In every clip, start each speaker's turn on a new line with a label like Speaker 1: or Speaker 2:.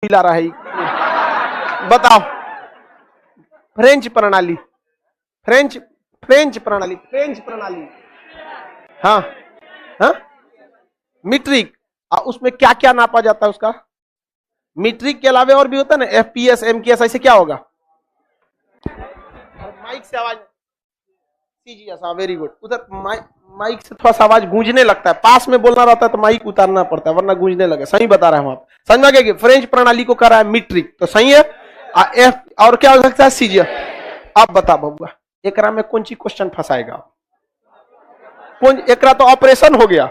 Speaker 1: हिला रहा है। बताओ, फ्रेंच प्रणाली, फ्रेंच फ्रेंच प्रणाली, फ्रेंच प्रणाली, हाँ हाँ, मीट्रिक, उसमें क्या क्या नापा जाता है उसका? मीट्रिक के अलावे और भी होता है ना, एफपीएस, एमकेएस, ऐसे क्या होगा? माइक से आवाज, सीजीएस, हाँ वेरी गुड। उधर माइक से थोड़ा सा आवाज गूंजने लगता है, पास में बोलना रहता है तो माइक उतारना पड़ता है वरना गूंजने लगे। सही बता रहे हैं हम, आप समझ में गए? फ्रेंच प्रणाली को कर रहा है मीट्रिक, तो सही है। एफ और क्या हो सकता है? सीजीएस। अब बता बबुआ, एकरा में कौन सी क्वेश्चन फंसाएगा? कौन? एकरा तो ऑपरेशन हो गया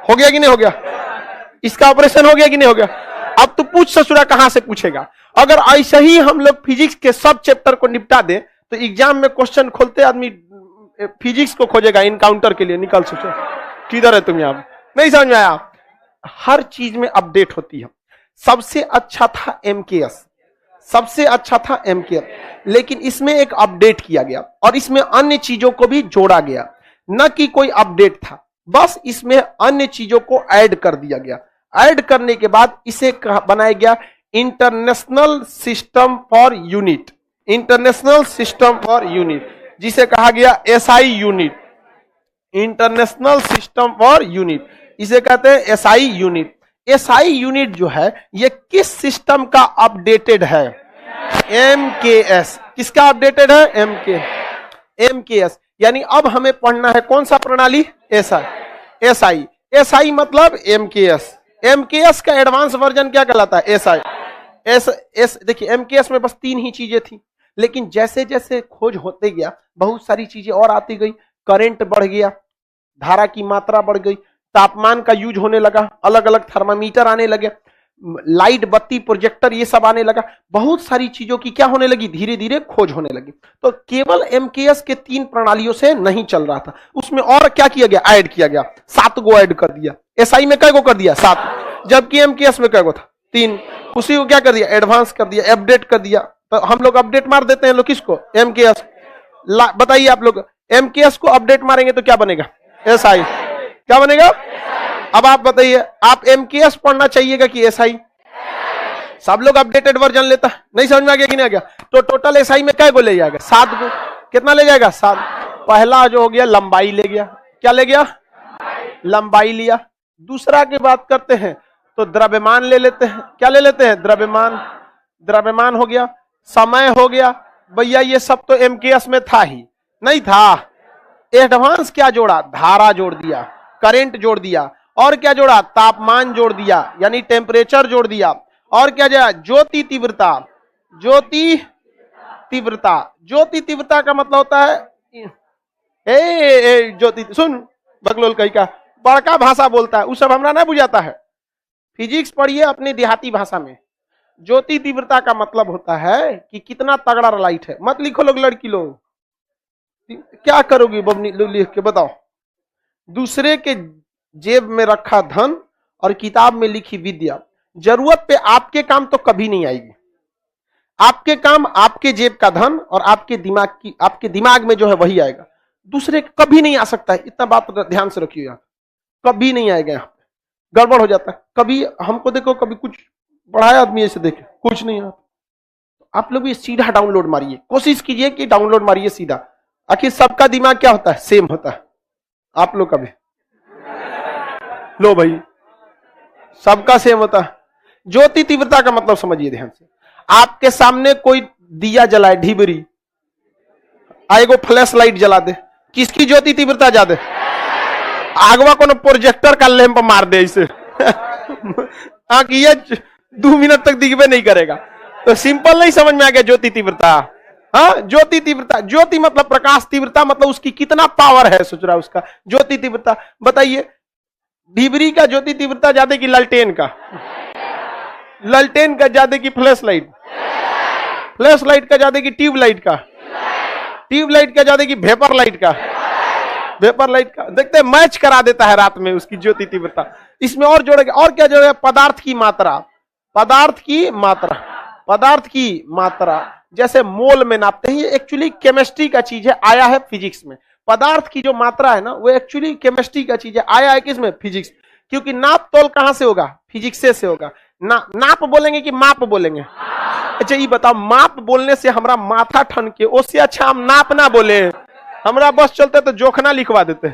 Speaker 1: कि नहीं हो गया? इसका ऑपरेशन हो गया कि नहीं हो गया? अब तू पूछ ससुरा कहां से पूछेगा? अगर ऐसे ही हम लोग फिजिक्स के सब चैप्टर को निपटा दे तो एग्जाम में क्वेश्चन खोलते आदमी फिजिक्स को खोजेगा इनकाउंटर के लिए। निकल सोचो, किधर है तुम? यहां नहीं समझ में आया? हर चीज में अपडेट होती है। सबसे अच्छा था एमकेएस, सबसे अच्छा था एमकेएस, लेकिन इसमें एक अपडेट किया गया और इसमें अन्य चीजों को भी जोड़ा गया, न कि कोई अपडेट था, बस इसमें अन्य चीजों को ऐड कर दिया गया। ऐड करने के बाद इसे बनाया गया international system for unit, international system for unit, जिसे कहा गया SI unit, international system for unit, इसे कहते हैं एसआई यूनिट। एसआई यूनिट जो है ये किस सिस्टम का अपडेटेड है? एमकेएस। किसका अपडेटेड है? एमकेएस। यानी अब हमें पढ़ना है कौन सा प्रणाली? एसआई। एसआई, एसआई मतलब एमकेएस। एमकेएस का एडवांस वर्जन क्या कहलाता है? एसआई। एस देखिए, एमकेएस में बस 3 ही चीजें थी, लेकिन जैसे जैसे खोज होते गया बहुत सारी चीजें और आती गई। करंट बढ़ गया, धारा की मात्रा बढ़ गई, तापमान का यूज होने लगा, अलग अलग थर्मामीटर आने लगे, लाइट, बत्ती, प्रोजेक्टर, ये सब आने लगा। बहुत सारी चीजों की क्या होने लगी? धीरे धीरे खोज होने लगी। तो केवल एमकेएस के 3 प्रणालियों से नहीं चल रहा था, उसमें और क्या किया गया? ऐड किया गया, 7 गो ऐड कर दिया। एसआई में कै गो कर दिया? 7, जबकि एमकेएस में कै गो था? 3। उसी को क्या कर दिया? एडवांस कर दिया, अपडेट कर दिया। तो हम लोग अपडेट मार देते हैं लोग किसको? एमकेएस। बताइए आप लोग, एमकेएस को अपडेट मारेंगे तो क्या बनेगा? एसआई। क्या बनेगा? अब आप बताइए, आप एमकेएस पढ़ना चाहिएगा कि एसआई? सब लोग अपडेटेड वर्जन लेता है। नहीं समझ में आ गया कि नहीं आ गया? तो टोटल एसआई में कै गो ले जाएगा? 7 गो। कितना ले जाएगा? 7। पहला जो हो गया लंबाई ले गया। क्या ले गया? लंबाई लिया। दूसरा की बात करते हैं तो द्रव्यमान ले लेते हैं। क्या ले लेते हैं? द्रव्यमान। द्रव्यमान हो गया, समय हो गया। भैया ये सब तो एमकेएस में था ही नहीं था। एडवांस क्या जोड़ा? धारा जोड़ दिया, करंट जोड़ दिया, और क्या जोड़ा? तापमान जोड़ दिया, यानी टेम्परेचर जोड़ दिया। और क्या जोड़ा? ज्योति तीव्रता। ज्योति तीव्रता, ज्योति तीव्रता का मतलब होता है ज्योति, सुन बगलोल कहीं का बड़का भाषा बोलता है, उस सब हमरा नहीं बुझाता है। फिजिक्स पढ़िए अपने देहाती भाषा में। ज्योति तीव्रता का मतलब होता है कि कितना तगड़ा लाइट है। मत लिखो लोग, लड़की लोग क्या करोगी बबनी लिख के बताओ? दूसरे के जेब में रखा धन और किताब में लिखी विद्या, जरूरत पे आपके काम तो कभी नहीं आएगी। आपके काम आपके जेब का धन और आपके दिमाग में जो है वही आएगा, दूसरे कभी नहीं आ सकता है। इतना बात ध्यान से रखिए, यहाँ कभी नहीं आएगा, यहाँ पे गड़बड़ हो जाता है। कभी हमको देखो, कभी कुछ पढ़ाया आदमी ऐसे देखे कुछ नहीं आता। आप लोग भी सीधा डाउनलोड मारिए, कोशिश कीजिए कि डाउनलोड मारिए सीधा। आखिर सबका दिमाग क्या होता है? सेम होता है। आप लोग का भी लो भाई, सबका सेम होता है। ज्योति तीव्रता का मतलब समझिए ध्यान से। आपके सामने कोई दिया जलाए, ढिबरी, आएगो फ्लैश लाइट जला दे, किसकी ज्योति तीव्रता ज्यादा? आगवा को प्रोजेक्टर का लैंप मार दे इसे ये 2 मिनट तक दिखबे नहीं करेगा। तो सिंपल नहीं समझ में आ गया ज्योति तीव्रता? हाँ, ज्योति तीव्रता, ज्योति मतलब प्रकाश, तीव्रता मतलब उसकी कितना पावर है, सोच रहा उसका ज्योति तीव्रता। बताइए, ढिबरी का ज्योति तीव्रता ज्यादा की लालटेन का? लालटेन का ज्यादा की फ्लैश लाइट? फ्लैश लाइट का ज्यादा की ट्यूब लाइट का? ट्यूब लाइट का ज्यादा की वेपर लाइट का? वेपर लाइट का। देखते हैं, मैच करा देता है रात में उसकी ज्योति तीव्रता। इसमें और जोड़ेगा, और क्या जोड़ेगा? पदार्थ की मात्रा। पदार्थ की मात्रा, पदार्थ की मात्रा जैसे मोल में नापते हैं, ये एक्चुअली केमिस्ट्री का चीज है, आया है फिजिक्स में। पदार्थ की जो मात्रा है ना, वो एक्चुअली केमिस्ट्री का चीज है, आया है किसमें? फिजिक्स। क्योंकि नाप तोल कहां से होगा? फिजिक्स से होगा। नाप बोलेंगे कि माप बोलेंगे? अच्छा ये बताओ, माप बोलने से हमारा माथा ठन के, उससे अच्छा हम नाप ना बोले, हमारा बस चलते तो जोखना लिखवा देते।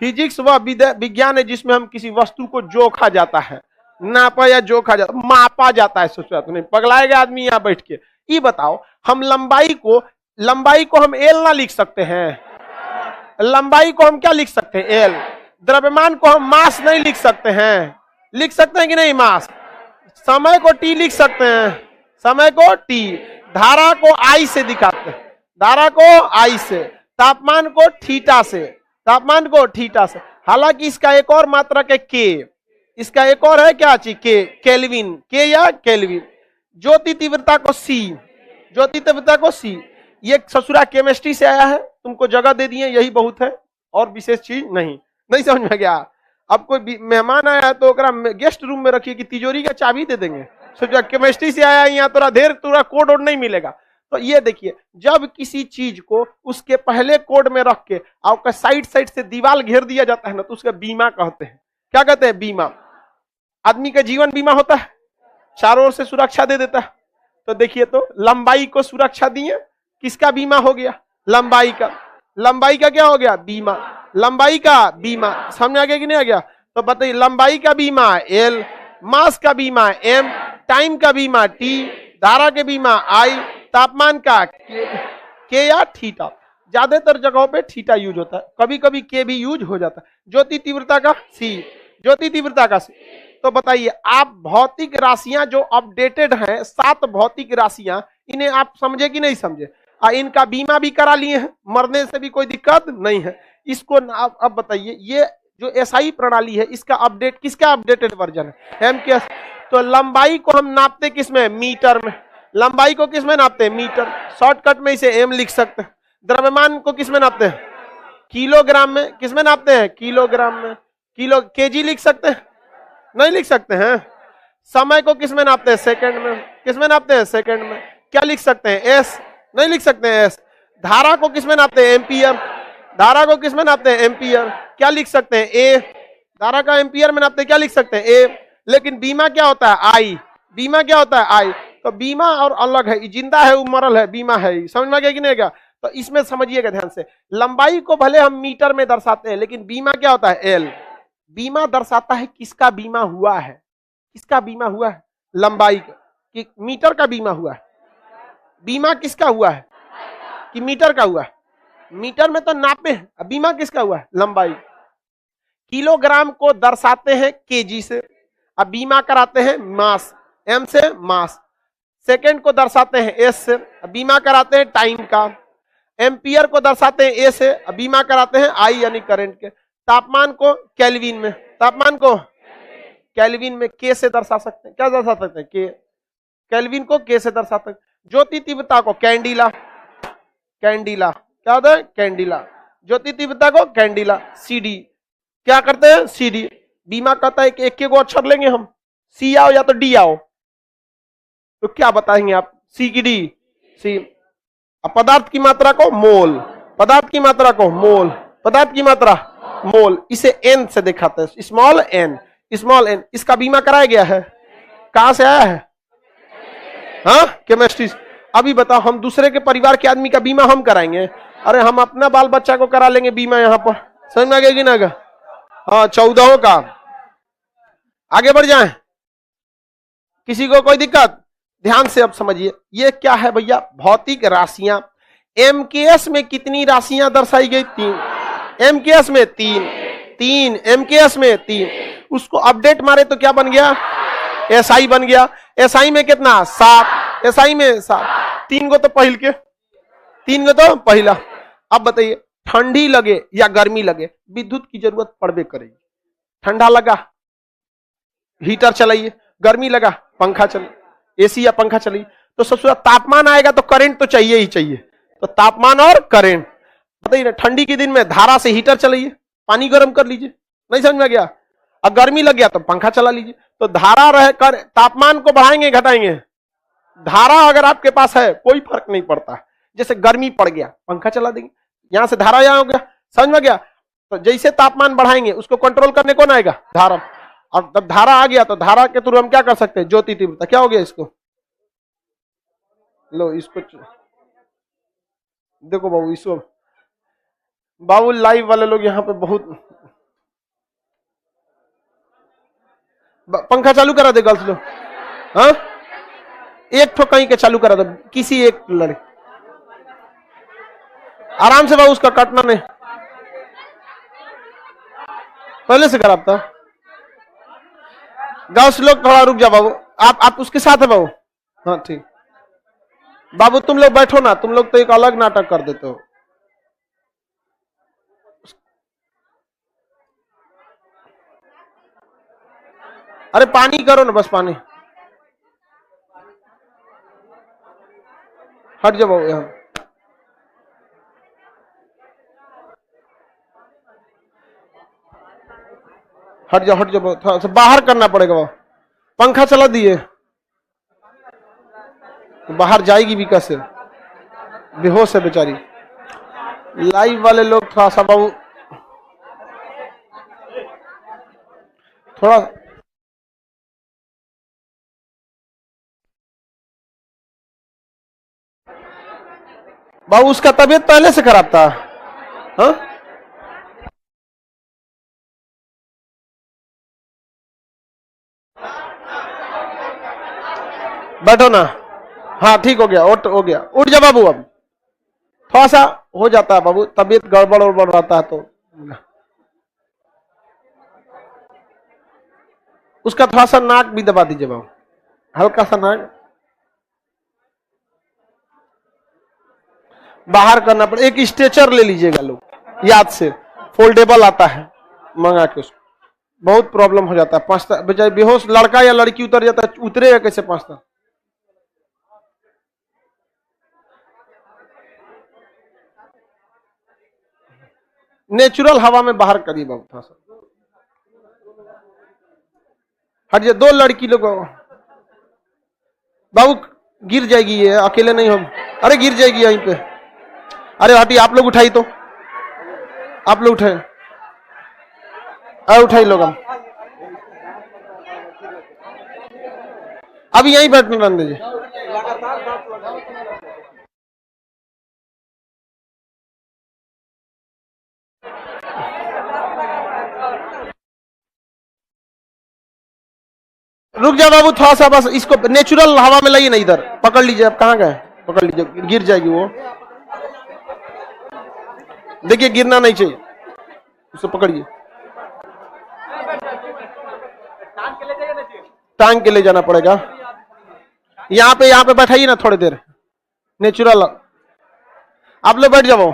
Speaker 1: फिजिक्स वह विज्ञान है जिसमें हम किसी वस्तु को जोखा जाता है, नापा या जोखा जाता, मापा जाता है। सोचा तो नहीं, पगलाएगा आदमी यहाँ बैठ के। ये बताओ, हम लंबाई को हम एल ना लिख सकते हैं? लंबाई को हम क्या लिख सकते हैं? एल। द्रव्यमान को हम मास नहीं लिख सकते हैं? लिख सकते हैं कि नहीं मास? समय को टी लिख सकते हैं, समय को टी। धारा को आई से दिखाते हैं, धारा को आई से। तापमान को थीटा से, तापमान को थीटा से। हालांकि इसका एक और मात्रक है के, इसका एक और है क्या चीज? के, केल्विन, के या केल्विन। ज्योति तीव्रता को सी, ज्योति तीव्रता को सी। ये ससुरा केमिस्ट्री से आया है, तुमको जगह दे दिए, यही बहुत है, और विशेष चीज नहीं समझ में गया। अब कोई मेहमान आया है तो गेस्ट रूम में रखिए कि तिजोरी का चाबी दे देंगे। सोचा केमिस्ट्री से आया, यहाँ तोरा कोड और नहीं मिलेगा। तो ये देखिए, जब किसी चीज को उसके पहले कोड में रख के और साइड से दीवार घेर दिया जाता है ना, तो उसका बीमा कहते हैं। क्या कहते हैं? बीमा। आदमी का जीवन बीमा होता है, चारों ओर से सुरक्षा दे देता है। तो देखिए, तो लंबाई को सुरक्षा दिए, किसका बीमा हो गया? लंबाई का। लंबाई का क्या हो गया? बीमा। लंबाई का बीमा। समझ आ गया कि नहीं आ गया? तो बताइए, लंबाई का बीमा एल, मास का बीमा एम, टाइम का बीमा टी, धारा के बीमा आई, तापमान का के या थीटा। ज्यादातर जगहों पे थीटा यूज होता है, कभी कभी के भी यूज हो जाता है। ज्योति तीव्रता का सी, ज्योति तीव्रता का सी। तो बताइए, आप भौतिक राशियां जो अपडेटेड हैं, 7 भौतिक राशियां, इन्हें आप समझे कि नहीं समझे? इनका बीमा भी करा लिए हैं, मरने से भी कोई दिक्कत नहीं है। इसको अब बताइए, ये जो एसआई प्रणाली है, इसका अपडेट, किसका अपडेटेड वर्जन है? एमकेएस। तो लंबाई को हम नापते किसमें? मीटर में। लंबाई को किसमें नापते हैं? मीटर। शॉर्टकट में इसे एम लिख सकते हैं। द्रव्यमान को किसमें नापते हैं? किलोग्राम में। किसमें नापते हैं? किलोग्राम में। किलो, केजी लिख सकते हैं? नहीं लिख सकते हैं। समय को किसमें नापते हैं? सेकंड में। किसमें नापते हैं? सेकंड में। क्या लिख सकते हैं? एस। नहीं लिख सकते हैं एस। धारा को किसमें नापते हैं? एम्पियर। धारा को किसमें नापते हैं? एम्पियर। क्या लिख सकते हैं? ए। धारा का एम्पियर में नापते हैं, क्या लिख सकते हैं? ए। लेकिन बीमा क्या होता है? आई। बीमा क्या होता है? आई। तो बीमा और अलग है, जिंदा है, मरल है, बीमा है। समझ में गया कि नहीं गया? तो इसमें समझिएगा ध्यान से, लंबाई को भले हम मीटर में दर्शाते हैं, लेकिन बीमा क्या होता है? एल। बीमा दर्शाता है किसका बीमा हुआ है, किसका बीमा हुआ है? लंबाई का। कि मीटर का बीमा हुआ है? बीमा किसका हुआ है? कि मीटर का हुआ है? मीटर में तो नापे हैं, अब बीमा किसका हुआ है? लंबाई। किलोग्राम को दर्शाते हैं केजी से, अब बीमा कराते हैं मास, एम से मास। सेकंड को दर्शाते हैं एस से, अब बीमा कराते हैं टाइम का। एम्पियर को दर्शाते हैं ए से, अब बीमा कराते हैं आई यानी करंट के। तापमान को केल्विन में, तापमान को केल्विन में के से दर्शा सकते हैं। क्या दर्शा सकते हैं? के। केल्विन को के से दर्शाते हैं। ज्योति तीव्रता को कैंडिला, कैंडिला। क्या होता है? कैंडिला। ज्योति तीव्रता को कैंडिला। सीडी। क्या करते हैं? सीडी। बीमा कहता है कि एक गो अक्षर लेंगे हम, सी आओ या तो डी आओ, तो क्या बताएंगे आप? सी की डी? सी। अब पदार्थ की मात्रा को मोल, पदार्थ की मात्रा को मोल, पदार्थ की मात्रा मोल। इसे एन से दिखाते हैं, स्मॉल एन, स्मॉल एन। इसका बीमा कराया गया है, कहां से आया है? हाँ, केमिस्ट्री। अभी बताओ, हम दूसरे के परिवार के आदमी का बीमा हम कराएंगे? अरे हम अपना बाल बच्चा को करा लेंगे बीमा यहाँ पर। समझ में आ गया कि ना? हाँ, 14 का। आगे बढ़ जाएं, किसी को कोई दिक्कत? ध्यान से अब समझिए, ये क्या है भैया? भौतिक राशियां। एमकेएस में कितनी राशियां दर्शाई गई? 3। एमकेएस में 3, एमकेएस में 3। उसको अपडेट मारे तो क्या बन गया? एसआई बन गया। एसआई में कितना? 7। एसआई में 7। 3 को तो पहिल के, 3 को तो पहला। अब बताइए, ठंडी लगे या गर्मी लगे, विद्युत की जरूरत पड़बे करेगी। ठंडा लगा, हीटर चलाइए, गर्मी लगा, पंखा चलाइए, एसी या पंखा चलाइए। तो सबसे तापमान आएगा तो करंट तो चाहिए ही चाहिए। तो तापमान और करंट। बताइए ना, ठंडी के दिन में धारा से हीटर चलाइए, पानी गर्म कर लीजिए। नहीं समझ में गया? अब गर्मी लग गया तो पंखा चला लीजिए। तो धारा रहे कर, तापमान को बढ़ाएंगे घटाएंगे? धारा अगर आपके पास है कोई फर्क नहीं पड़ता। जैसे गर्मी पड़ गया, पंखा चला देंगे, यहां से धारा यहां हो गया। समझ में गया? तो जैसे तापमान बढ़ाएंगे उसको कंट्रोल करने कौन आएगा? धारा। और तब धारा आ गया तो धारा के थ्रू हम क्या कर सकते हैं, ज्योति तीव्रता। क्या हो गया इसको, लो इसको देखो बाबू, इसको बाबू लाइव वाले लोग यहाँ पे बहुत। पंखा चालू करा दे गर्ल्स लोग, हाँ एक ठो कहीं के चालू करा दो, किसी एक लड़के आराम से बाबू, उसका कटना नहीं, पहले से खराब था। गर्ल्स लोग थोड़ा रुक जा बाबू, आप उसके साथ है बाबू, हाँ ठीक। बाबू तुम लोग बैठो ना, तुम लोग तो एक अलग नाटक कर देते हो। अरे पानी करो ना, बस पानी, हट जाओ बाबू यहाँ, हट जाओ हट जाओ, थोड़ा सा बाहर करना पड़ेगा बाबू। पंखा चला दिए तो बाहर जाएगी भी कैसे, बेहोश है बेचारी। लाइव वाले लोग थोड़ा सा बाबू, थोड़ा बाबू, उसका तबीयत पहले से खराब था, हाँ बैठो ना, हाँ ठीक हो गया, हो गया, उठ जा बाबू। अब थोड़ा सा हो जाता है बाबू, तबीयत गड़बड़ उड़बड़ रहता है तो। उसका थोड़ा सा नाक भी दबा दीजिए बाबू, हल्का सा नाक बाहर करना पड़े। एक स्ट्रेचर ले लीजिएगा लोग, याद से, फोल्डेबल आता है, मंगा के उसको। बहुत प्रॉब्लम हो जाता है, पांचता बेचारे बेहोश लड़का या लड़की उतर जाता है, उतरेगा कैसे पांचता। नेचुरल हवा में बाहर करिए बाबू, थोड़ा सा हट जाए। दो लड़की लोग बाबू, गिर जाएगी ये, अकेले नहीं हो, अरे गिर जाएगी यहीं पे। अरे हटिए, आप लोग उठाई तो, आप लोग उठाए, अरे उठाई लोग, हम अभी यहीं बैठने रहने दीजिए। रुक जा बाबू, थोड़ा सा बस इसको नेचुरल हवा में लाइए ना, इधर पकड़ लीजिए। आप कहाँ गए, पकड़ लीजिए, गिर जाएगी वो, देखिए गिरना नहीं चाहिए, उसको पकड़िए, टांग के ले जाना पड़ेगा। यहाँ पे बैठाइए ना थोड़ी देर, नेचुरल। आप लोग बैठ जाओ।